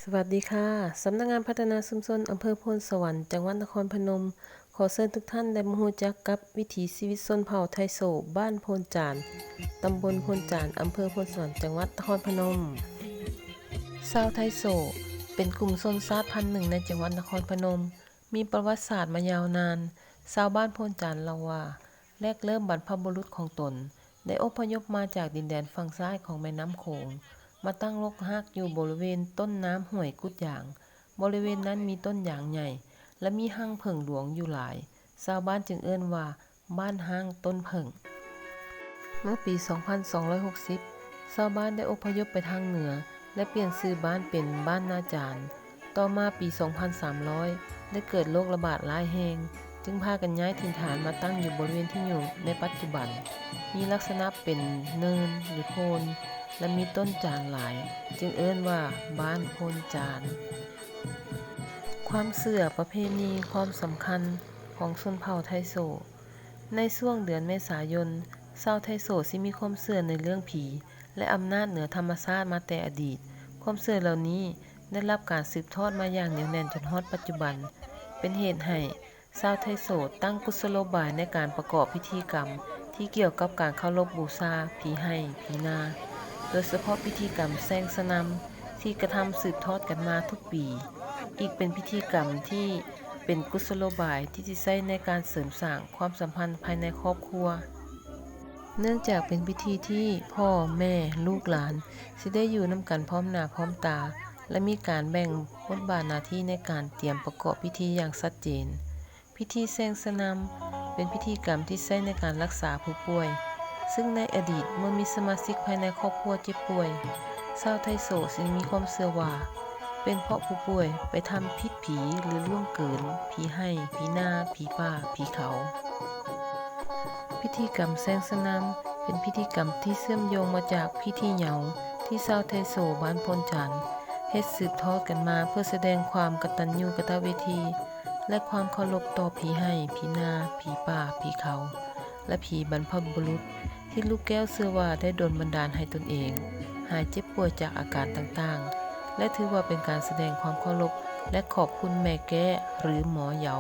สวัสดีค่ะ สำนักงานพัฒนาชุมชนอำเภอโพนสวรรค์จังหวัดนครพนม ขอเชิญทุกท่านได้มารู้จักกับวิถีชีวิตชนเผ่าไทโซบ้านโพนจานตำบลโพนจานอำเภอโพนสวรรค์จังหวัดนครพนมชาวไทโซเป็นกลุ่มชนชาติพันธุ์หนึ่งในจังหวัดนครพนม มีประวัติศาสตร์มายาวนาน ชาวบ้านโพนจานเล่าว่าแรกเริ่มบรรพบุรุษของตนได้อพยพมาจากดินแดนฝั่งซ้ายของแม่น้ำโขง มาตั้งรกรากอยู่บริเวณต้นน้ำห้วยกุดยาง บริเวณนั้นมีต้นยางใหญ่ และมีห้างเผิ่งหลวงอยู่หลาย ชาวบ้านจึงเอิ้นว่าบ้านห้างต้นเผิ่ง เมื่อปี 2260 ชาวบ้านได้อพยพไปทางเหนือ และเปลี่ยนชื่อบ้านเป็นบ้านนาจาร ต่อมาปี 2300 ได้เกิดโรคระบาดร้ายแรงจึงพากันย้ายถิ่นฐานมาตั้งอยู่บริเวณที่อยู่ในปัจจุบัน มีลักษณะเป็นเนินหรือโพน และมีต้นจานหลาย จึงเอิ้นว่าบ้านโพนจาน ความเชื่อประเพณีความสำคัญของชนเผ่าไทโซ ในช่วงเดือนเมษายน ชาวไทโซสิมีความเชื่อในเรื่องผี และอำนาจเหนือธรรมชาติมาแต่อดีต ความเชื่อเหล่านี้ได้รับการสืบทอดมาอย่างเหนียวแน่นจนฮอดปัจจุบัน เป็นเหตุให้ชาวไทโซตั้งกุศโลบายในการประกอบพิธีกรรมที่เกี่ยวกับการเคารพบูชาผีไห้ผีนา โดยเฉพาะพิธีกรรมแซงสนำที่กระทำสืบทอดกันมาทุกปี อีกเป็นพิธีกรรมที่เป็นกุศโลบายที่จะใช้ในการเสริมสร้างความสัมพันธ์ภายในครอบครัว เนื่องจากเป็นพิธีที่พ่อแม่ลูกหลานสิได้อยู่นำกันพร้อมหน้าพร้อมตา และมีการแบ่งบทบาทหน้าที่ในการเตรียมประกอบพิธีอย่างชัดเจน พิธีแซงสนำเป็นพิธีกรรมที่ใช้ในการรักษาผู้ป่วย ซึ่งในอดีตเมื่อมีสมาชิกภายในครอบครัวเจ็บป่วยชาวไทโซจึงมีความเชื่อว่าเป็นเพราะผู้ป่วยไปทำพิษผีหรือล่วงเกินผีไห้ผีนาผีป่าผีเขา พิธีกรรมแซงสนำเป็นพิธีกรรมที่เชื่อมโยงมาจากพิธีเหยาที่ชาวไทโซบ้านโพนจานเฮ็ดสืบทอดกันมาเพื่อแสดงความกตัญญูกตเวทีและความเคารพต่อผีไห้ผีนาผีป่าผีเขาและผีบรรพบุรุษที่ลูกแก้วเชื่อว่าได้ดลบันดาลให้ตนเองหายเจ็บป่วยจากอาการต่างๆและถือว่าเป็นการแสดงความเคารพและขอบคุณแม่แก้หรือหมอเหยา